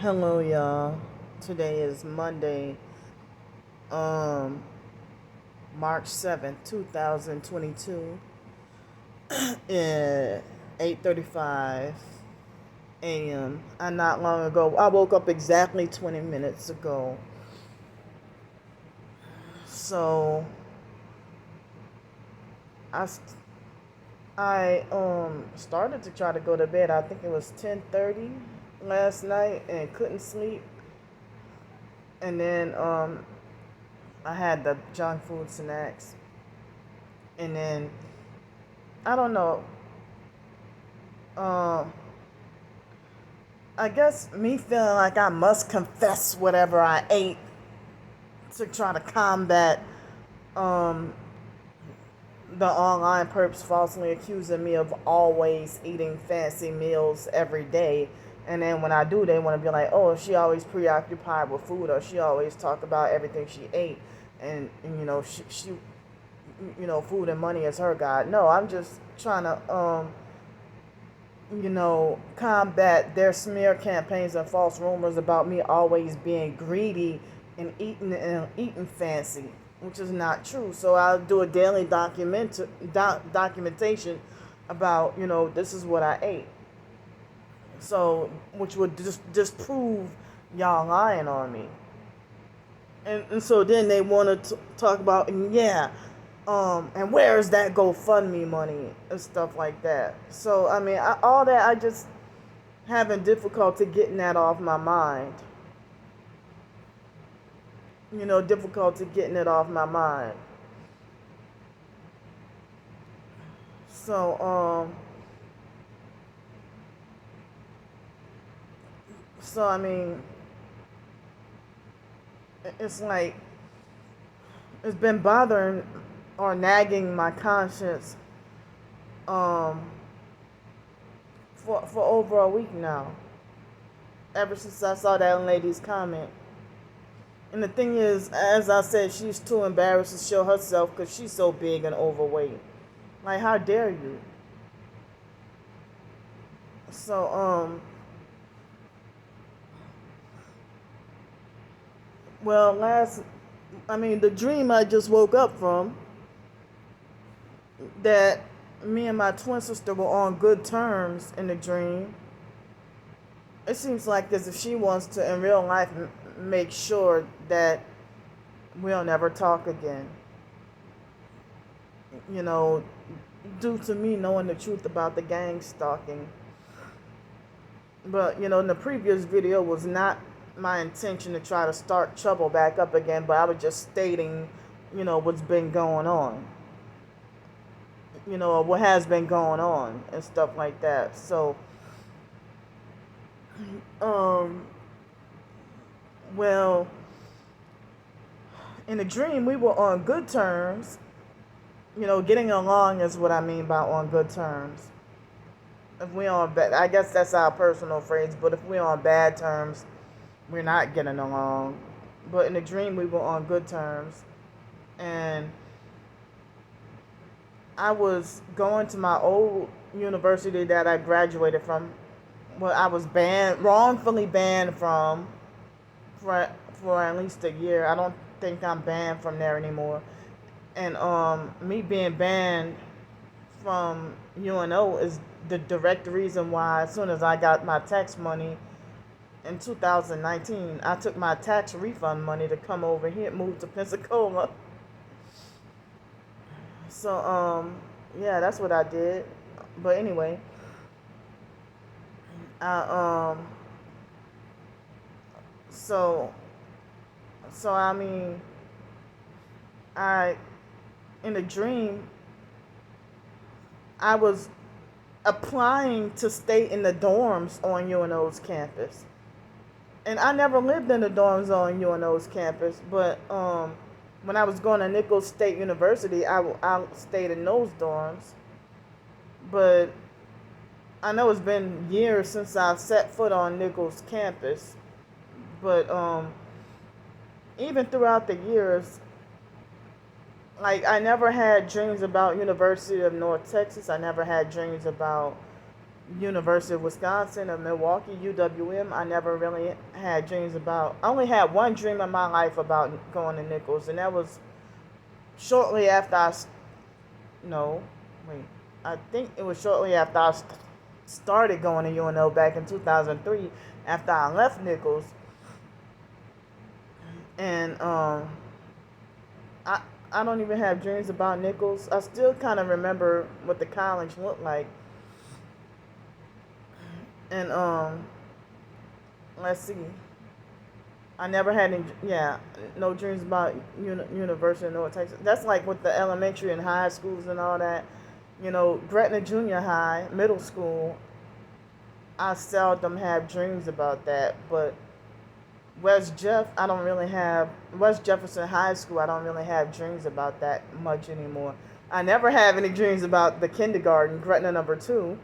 Hello, y'all. Today is Monday, um, March 7th, 2022, at 8:35 a.m. And not long ago, I woke up exactly 20 minutes ago. So I, I started to try to go to bed. I think it was 10:30 last night and couldn't sleep. And then I had the junk food snacks, and then I don't know. Um, I guess me feeling like I must confess whatever I ate to try to combat um, the online perps falsely accusing me of always eating fancy meals every day. And then when I do, they want to be like, oh, she always preoccupied with food, or she always talk about everything she ate. And she food and money is her god. No, I'm just trying to combat their smear campaigns and false rumors about me always being greedy and eating fancy, which is not true. So I'll do a daily documentation about, this is what I ate. So, which would just disprove y'all lying on me. And so then they want to talk about, and where's that GoFundMe money and stuff like that. So I mean, all that, I just having difficulty getting that off my mind. Difficulty getting it off my mind. So I mean, it's like it's been bothering or nagging my conscience um for over a week now. Ever since I saw that lady's comment. And the thing is, as I said, she's too embarrassed to show herself because she's so big and overweight. Like, how dare you? So, well, the dream I just woke up from, that me and my twin sister were on good terms in the dream. It seems like as if she wants to, in real life, make sure that we'll never talk again. Due to me knowing the truth about the gang stalking. But, in the previous video was not my intention to try to start trouble back up again, but I was just stating, what's been going on. What has been going on and stuff like that. So, well, in the dream, we were on good terms. Getting along is what I mean by on good terms. If we on bad, I guess that's our personal phrase, but if we're on bad terms, we're not getting along. But in the dream, we were on good terms. And I was going to my old university that I graduated from. Well, I was wrongfully banned from for at least a year. I don't think I'm banned from there anymore. And me being banned from UNO is the direct reason why, as soon as I got my tax money in 2019, I took my tax refund money to come over here, move to Pensacola. So yeah, that's what I did. But anyway, I so I mean, I in a dream, I was applying to stay in the dorms on UNO's campus. And I never lived in the dorms on UNO's campus, but when I was going to Nichols State University, I stayed in those dorms. But I know it's been years since I've set foot on Nichols campus. But even throughout the years, like, I never had dreams about University of North Texas. I never had dreams about University of Wisconsin or Milwaukee, UWM, I never really had dreams about. I only had one dream in my life about going to Nichols, and that was shortly after no, wait, I think it was shortly after started going to UNO back in 2003 after I left Nichols. And I, I don't even have dreams about Nichols. I still kind of remember what the college looked like. And let's see. I never had any, yeah, no dreams about University of North Texas. That's like with the elementary and high schools and all that. Gretna Junior High, middle school, I seldom have dreams about that. But West Jefferson High School, I don't really have dreams about that much anymore. I never have any dreams about the kindergarten, Gretna number 2.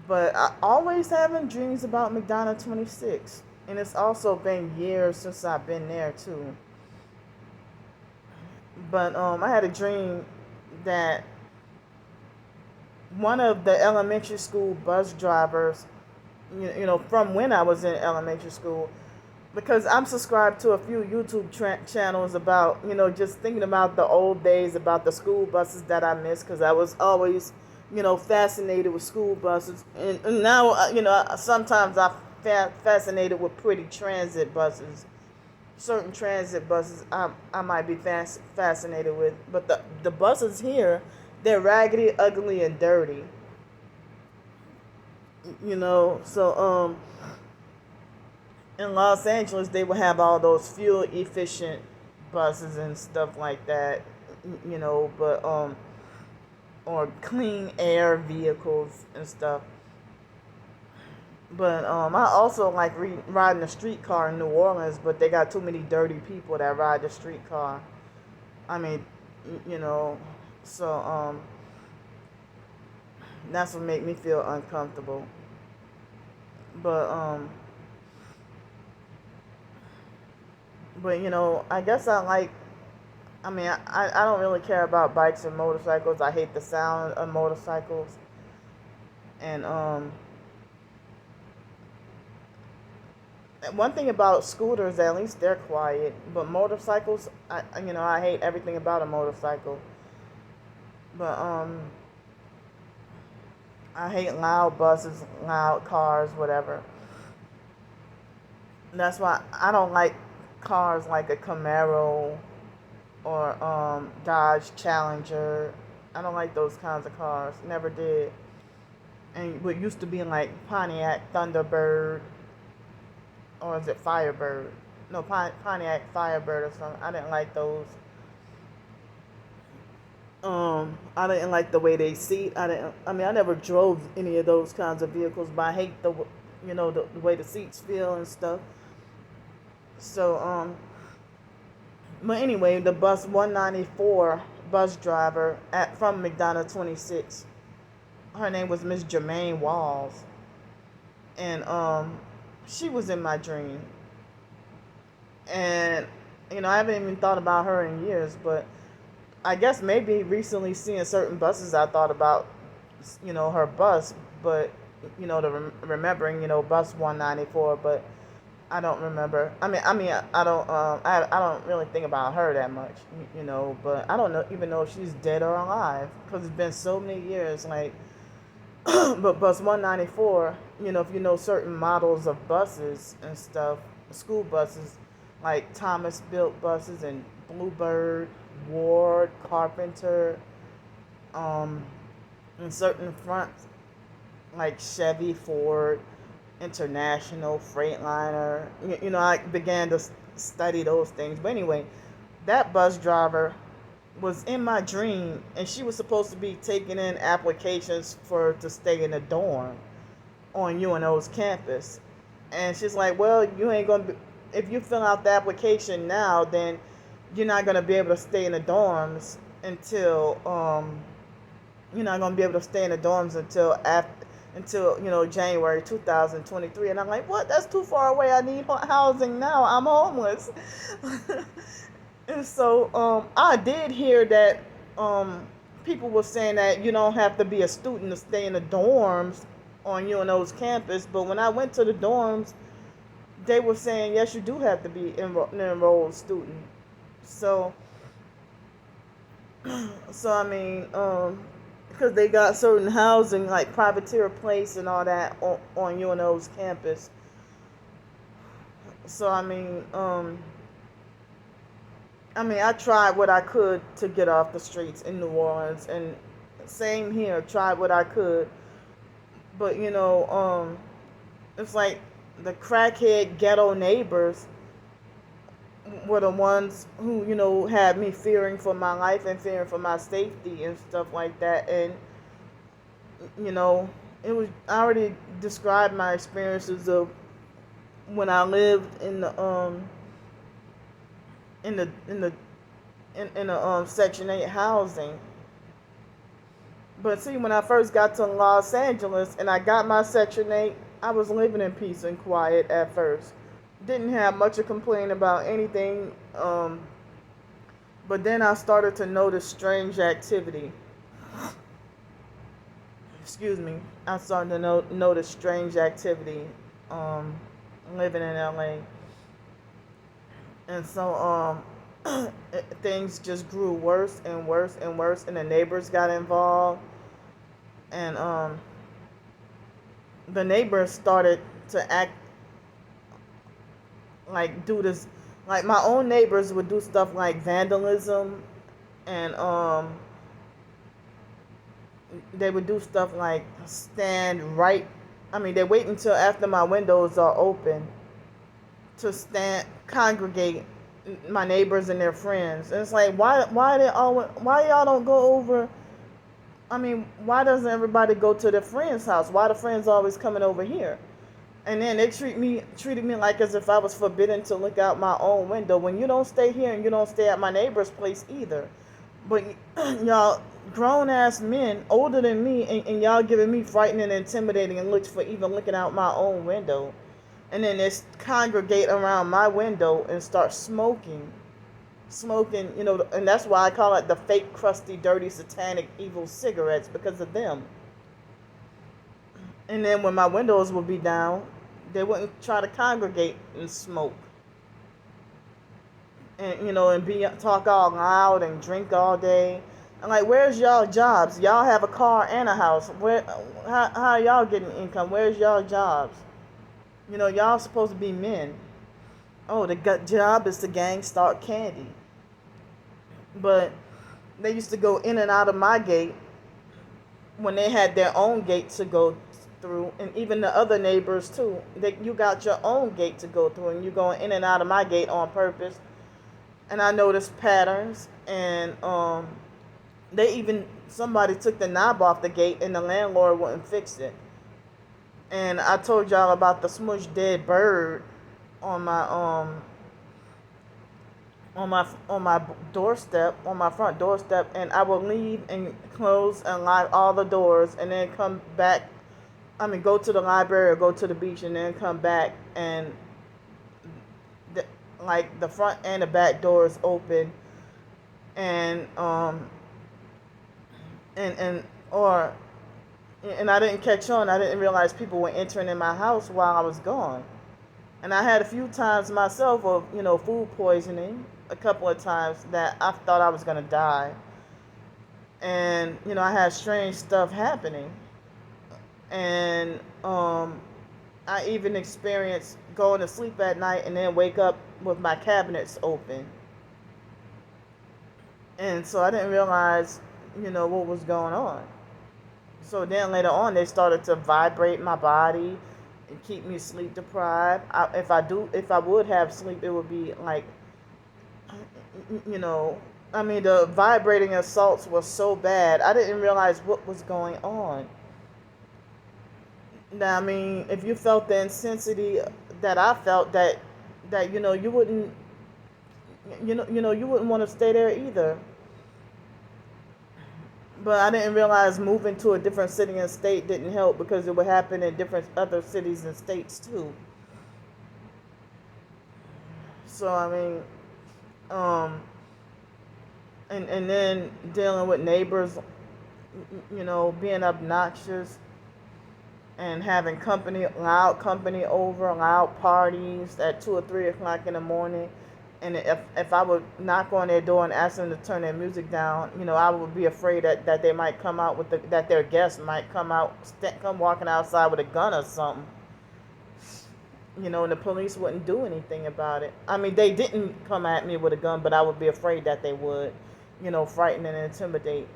But I always having dreams about McDonough 26. And it's also been years since I've been there too. But I had a dream that one of the elementary school bus drivers, from when I was in elementary school, because I'm subscribed to a few YouTube channels about, just thinking about the old days, about the school buses that I missed, because I was always, fascinated with school buses. And now, sometimes I'm fascinated with pretty transit buses. Certain transit buses I might be fascinated with. But the buses here, they're raggedy, ugly, and dirty. So, in Los Angeles, they will have all those fuel efficient buses and stuff like that, but or clean air vehicles and stuff. But I also like riding a streetcar in New Orleans, but they got too many dirty people that ride the streetcar. I mean, so that's what make me feel uncomfortable. But I guess I don't really care about bikes or motorcycles. I hate the sound of motorcycles. And one thing about scooters, at least they're quiet. But motorcycles, I hate everything about a motorcycle. But I hate loud buses, loud cars, whatever. That's why I don't like cars like a Camaro or Dodge Challenger. I don't like those kinds of cars. Never did. And what used to be like Pontiac Thunderbird, or is it Firebird? No, Pontiac Firebird or something. I didn't like those. I didn't like the way they seat. I never drove any of those kinds of vehicles, but I hate the way the seats feel and stuff. So, but anyway, the bus 194 bus driver from McDonough 26, her name was Miss Jermaine Walls, and she was in my dream, and I haven't even thought about her in years, but I guess maybe recently seeing certain buses, I thought about her bus, but remembering bus 194, but I don't remember. I don't really think about her that much, but I don't even know if she's dead or alive, because it's been so many years. Like, but bus 194, if you know certain models of buses and stuff, school buses, like Thomas built buses and Bluebird, Ward, Carpenter, and certain fronts like Chevy, Ford, International, Freightliner. I began to study those things. But anyway, that bus driver was in my dream, and she was supposed to be taking in applications to stay in a dorm on UNO's campus. And she's like, well, you ain't going to be, if you fill out the application now, then you're not going to be able to stay in the dorms until, you're not going to be able to stay in the dorms until January 2023. And I'm like, what? That's too far away. I need housing now. I'm homeless. And so I did hear that people were saying that you don't have to be a student to stay in the dorms, on UNO's campus. But when I went to the dorms, they were saying, yes, you do have to be an enrolled student. So, I mean, because they got certain housing like privateer place and all that on UNO's campus. So I tried what I could to get off the streets in New Orleans, and same here, tried what I could, but it's like the crackhead ghetto neighbors were the ones who had me fearing for my life and fearing for my safety and stuff like that. And you know it was, I already described my experiences of when I lived in the Section 8 housing. But see, when I first got to Los Angeles and I got my Section 8, I was living in peace and quiet at first. Didn't have much to complain about anything. But then I started to notice strange activity. Excuse me. I started to notice strange activity living in LA. And so things just grew worse and worse and worse, and the neighbors got involved. And the neighbors started to act like do this, like my own neighbors would do stuff like vandalism, and they would do stuff like stand right. I mean, they wait until after my windows are open to stand, congregate my neighbors and their friends. And it's like, why y'all don't go over? I mean, why doesn't everybody go to their friend's house? Why the friends always coming over here? And then they treated me like as if I was forbidden to look out my own window, when you don't stay here and you don't stay at my neighbor's place either. But y'all grown ass men older than me, and y'all giving me frightening and intimidating and looks for even looking out my own window. And then they congregate around my window and start smoking, and that's why I call it the fake, crusty, dirty, satanic, evil cigarettes, because of them. And then when my windows would be down, they wouldn't try to congregate and smoke, and and be talk all loud and drink all day. I'm like, where's y'all jobs? Y'all have a car and a house. How y'all getting income? Where's y'all jobs? Y'all supposed to be men. Oh, the job is to gang stalk Candy. But they used to go in and out of my gate when they had their own gate to go through, and even the other neighbors too. You got your own gate to go through, and you going in and out of my gate on purpose. And I noticed patterns, and somebody took the knob off the gate, and the landlord wouldn't fix it. And I told y'all about the smushed dead bird on my doorstep, on my front doorstep, and I will leave and close and lock all the doors, and then come back. Go to the library or go to the beach, and then come back, and the front and the back doors open, and I didn't catch on. I didn't realize people were entering in my house while I was gone. And I had a few times myself of, food poisoning, a couple of times that I thought I was going to die. And, I had strange stuff happening. And I even experienced going to sleep at night and then wake up with my cabinets open. And so I didn't realize, what was going on. So then later on, they started to vibrate my body and keep me sleep deprived. If I would have sleep, it would be like, the vibrating assaults were so bad. I didn't realize what was going on. Now, if you felt the intensity that I felt, that you wouldn't, you wouldn't want to stay there either. But I didn't realize moving to a different city and state didn't help, because it would happen in different other cities and states too. So and then dealing with neighbors, being obnoxious, and having loud company over, loud parties at 2 or 3 o'clock in the morning. And if I would knock on their door and ask them to turn their music down, I would be afraid that they might come out that their guests might come walking outside with a gun or something. And the police wouldn't do anything about it. I mean, they didn't come at me with a gun, but I would be afraid that they would, frighten and intimidate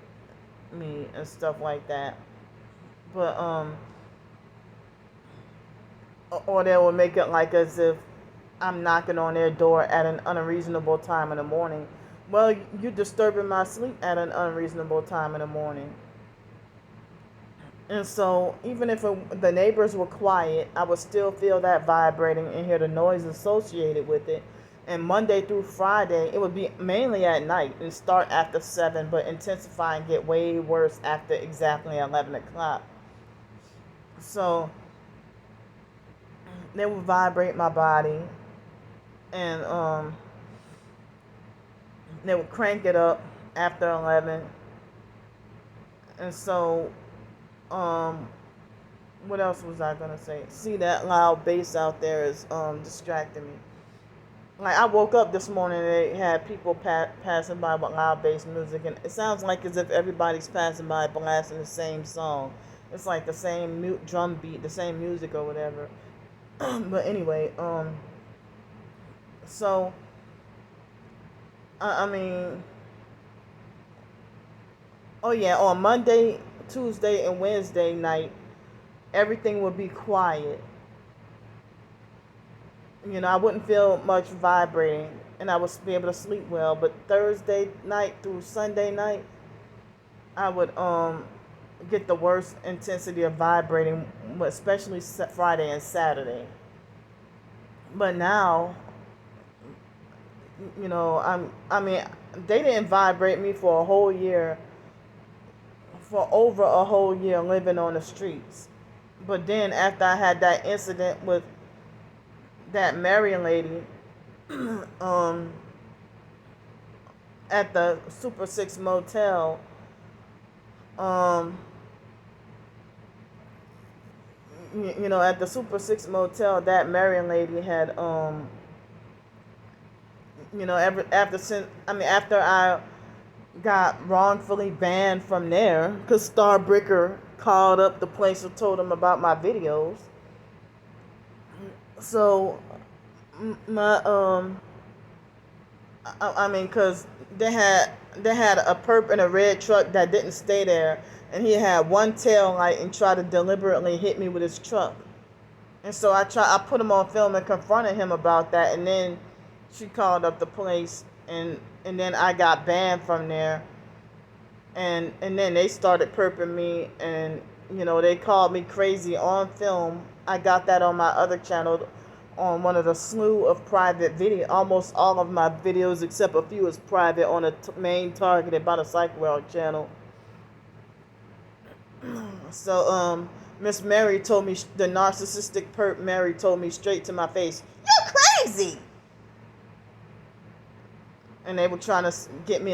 me and stuff like that. But or they would make it like as if I'm knocking on their door at an unreasonable time in the morning. Well, you're disturbing my sleep at an unreasonable time in the morning. And so, even if the neighbors were quiet, I would still feel that vibrating and hear the noise associated with it. And Monday through Friday, it would be mainly at night and start after 7, but intensify and get way worse after exactly 11 o'clock. So, they would vibrate my body, and they would crank it up after 11. And so, what else was I gonna say? See, that loud bass out there is distracting me. Like, I woke up this morning and they had people passing by with loud bass music, and it sounds like as if everybody's passing by blasting the same song. It's like the same drum beat, the same music or whatever. But anyway, so I mean, oh yeah, on Monday, Tuesday, and Wednesday night, everything would be quiet. I wouldn't feel much vibrating, and I would be able to sleep well. But Thursday night through Sunday night, I would get the worst intensity of vibrating, especially Friday and Saturday. But now, I mean, they didn't vibrate me for a whole year, for over a whole year living on the streets. But then after I had that incident with that Mary lady, at the Super 6 motel, at the Super 6 motel, that Mary lady had, after I got wrongfully banned from there, because Starbreaker called up the place and told them about my videos. So, because they had a perp in a red truck that didn't stay there, and he had one tail light and tried to deliberately hit me with his truck. And so I put him on film and confronted him about that, and then she called up the police, and then I got banned from there, and then they started perping me, and they called me crazy on film. I got that on my other channel, on one of the slew of private video. Almost all of my videos, except a few, is private on a main targeted by the PsychWorld channel. So, Miss Mary told me, the narcissistic perp Mary told me straight to my face, "You're crazy!" And they were trying to set me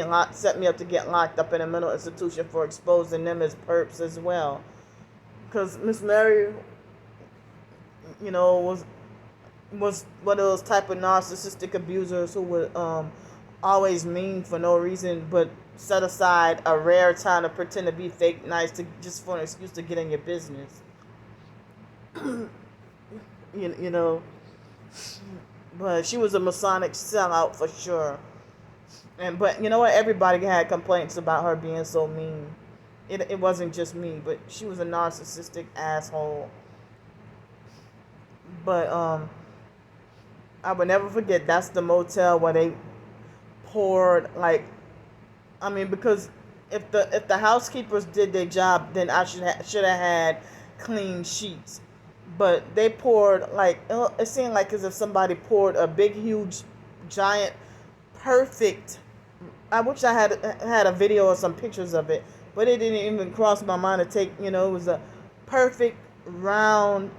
up to get locked up in a mental institution for exposing them as perps as well. Because Miss Mary, was one of those type of narcissistic abusers who would always mean for no reason, but set aside a rare time to pretend to be fake nice just for an excuse to get in your business. But she was a Masonic sellout for sure. But you know what? Everybody had complaints about her being so mean. It wasn't just me, but she was a narcissistic asshole. But I would never forget, that's the motel where they poured, because if the housekeepers did their job, then I should have had clean sheets. But they poured, it seemed like as if somebody poured a big, huge, giant, perfect. I wish I had a video or some pictures of it, but it didn't even cross my mind to take. It was a perfect round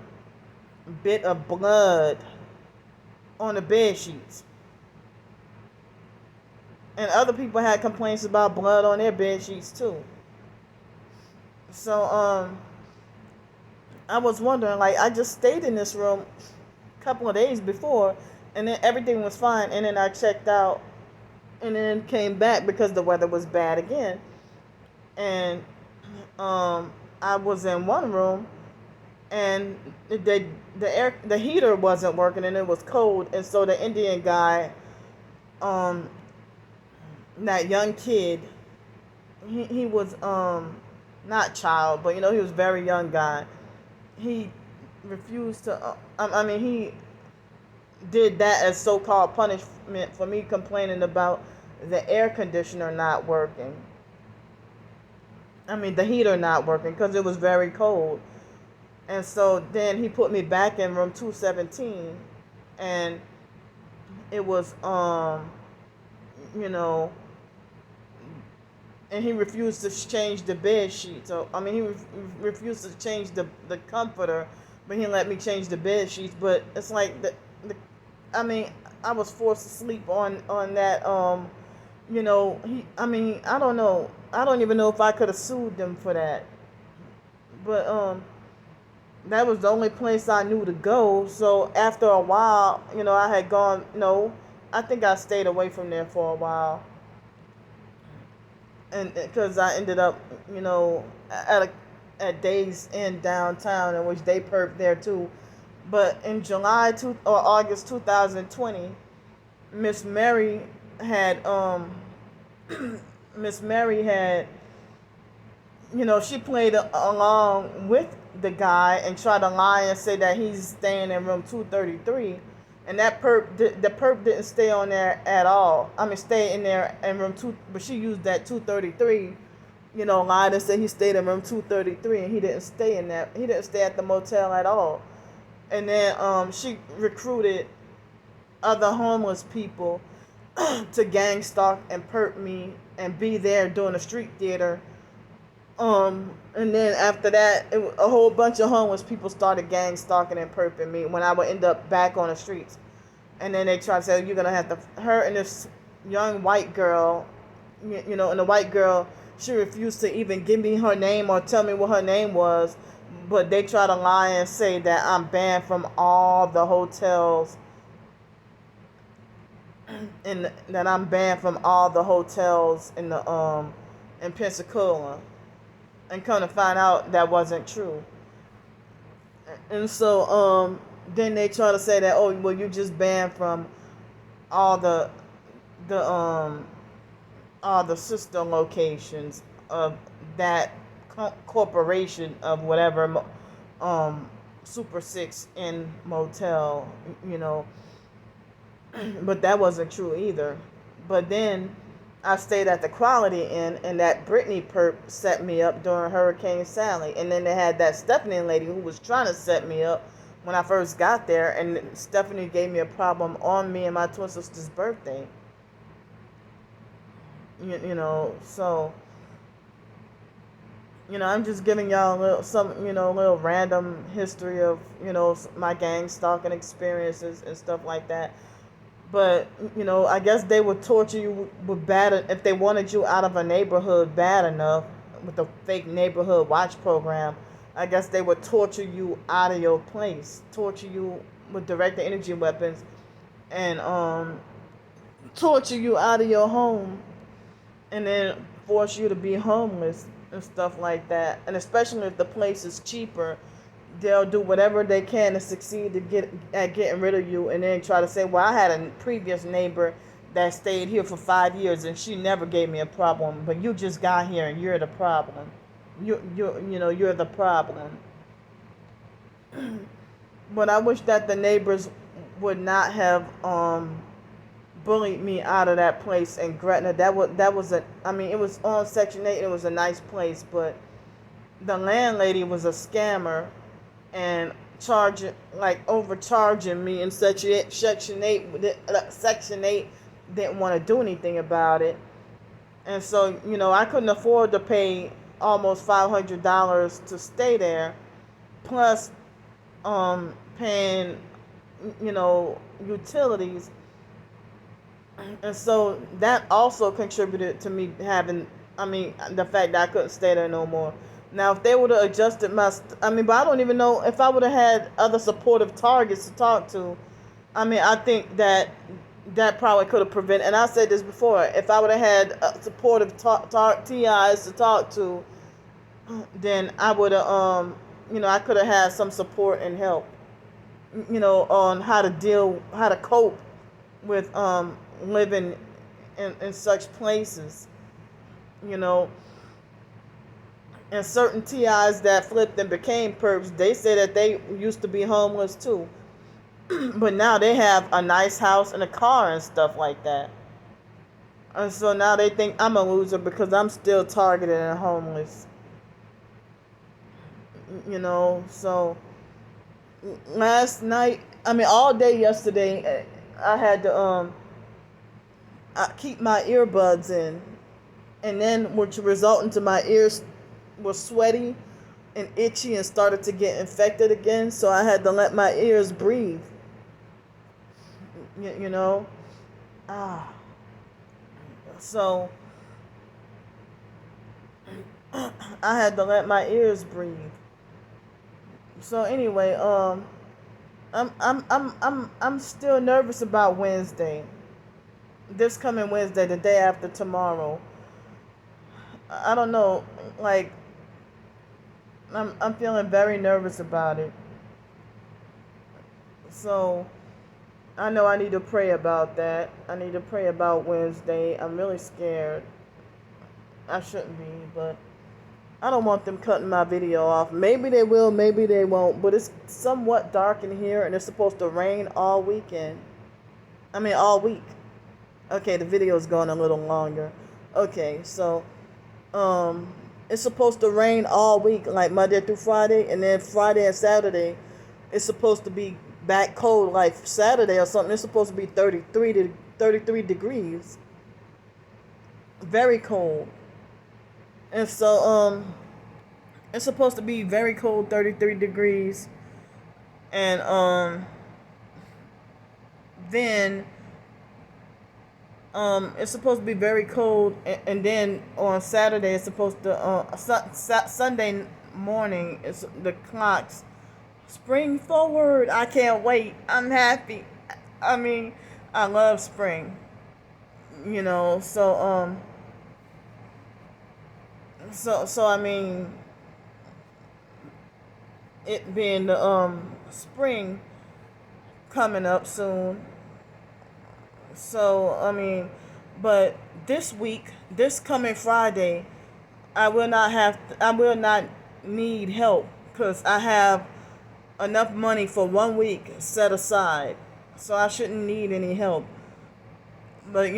bit of blood on the bed sheets. And other people had complaints about blood on their bed sheets too. So I was wondering, like, I just stayed in this room a couple of days before, and then everything was fine, and then I checked out, and then came back because the weather was bad again, and I was in one room, and the heater wasn't working, and it was cold, and so the Indian guy, um, that young kid, he was not child, but he was a very young guy. He refused to. I mean, he did that as so-called punishment for me complaining about the air conditioner not working. I mean, the heater not working because it was very cold. And so then he put me back in room 217, and it was you know, and he refused to change the bed sheet. So I mean, he refused to change the comforter, but he let me change the bed sheets. But it's like the I mean, I was forced to sleep on that. I mean, I don't know. I don't even know if I could have sued them for that. But that was the only place I knew to go. So after a while, I had gone. No, I think I stayed away from there for a while, and because I ended up, at Days Inn downtown, in which they perked there too. But in or August 2020, Miss Mary had Miss Mary had, she played along with the guy and tried to lie and say that he's staying in room 233, and that the perp didn't stay on there at all. I mean, stay in there in room 2, but she used that 233, lied and said he stayed in room 233, and he didn't stay in that. He didn't stay at the motel at all. And then she recruited other homeless people to gang stalk and perp me and be there doing a street theater. And then after that, a whole bunch of homeless people started gang stalking and perping me when I would end up back on the streets. And then they tried to say, you're going to have to, her and this young white girl, and the white girl, she refused to even give me her name or tell me what her name was. But they try to lie and say that I'm banned from all the hotels, and that I'm banned from all the hotels in Pensacola. And come to find out that wasn't true. And so then they try to say that, oh, well, you just banned from all the sister locations of that corporation of whatever Super 6 Inn motel, but that wasn't true either. But then I stayed at the Quality Inn, and that Brittany perp set me up during Hurricane Sally. And then they had that Stephanie lady who was trying to set me up when I first got there, and Stephanie gave me a problem on me and my twin sister's birthday. So I'm just giving y'all a little random history of, my gang stalking experiences and stuff like that. But, I guess they would torture you with if they wanted you out of a neighborhood bad enough with the fake neighborhood watch program. I guess they would torture you out of your place, torture you with directed energy weapons, and torture you out of your home, and then force you to be homeless and stuff like that. And especially if the place is cheaper, they'll do whatever they can to succeed to getting rid of you, and then try to say, well, I had a previous neighbor that stayed here for 5 years and she never gave me a problem, but you just got here and you're the problem. You're the problem. But I wish that the neighbors would not have bullied me out of that place in Gretna. It was on Section 8. It was a nice place, but the landlady was a scammer and overcharging me in Section 8. Section 8 didn't want to do anything about it. And so, I couldn't afford to pay almost $500 to stay there, plus paying, utilities. And so that also contributed to me the fact that I couldn't stay there no more. Now, if they would have adjusted but I don't even know if I would have had other supportive targets to talk to. I think that probably could have prevented. And I said this before: if I would have had supportive TIs to talk to, then I would have, I could have had some support and help, on how to cope with living in such places, you know. And certain TIs that flipped and became perps, they say that they used to be homeless too. But now they have a nice house and a car and stuff like that. And so now they think I'm a loser because I'm still targeted and homeless. So last night, all day yesterday, I had to I keep my earbuds in, and then which resulted into my ears were sweaty and itchy and started to get infected again. So I had to let my ears breathe. You know, ah. So I had to let my ears breathe. So anyway, I'm still nervous about Wednesday. This coming Wednesday, the day after tomorrow. I don't know, like I'm feeling very nervous about it. So I know I need to pray about that. I need to pray about Wednesday. I'm really scared. I shouldn't be, but I don't want them cutting my video off. Maybe they will, maybe they won't. But it's somewhat dark in here, and it's supposed to rain all weekend. All week. Okay, the video's going a little longer. Okay, so it's supposed to rain all week, like Monday through Friday, and then Friday and Saturday, it's supposed to be back cold, like Saturday or something. It's supposed to be 33 degrees. Very cold. And so it's supposed to be very cold, 33 degrees. And then it's supposed to be very cold, and then on Saturday it's supposed to Sunday morning it's the clocks spring forward. I can't wait. I'm happy. I love spring. So it being the spring coming up soon. So but this coming Friday, I will not need help because I have enough money for 1 week set aside. So I shouldn't need any help. But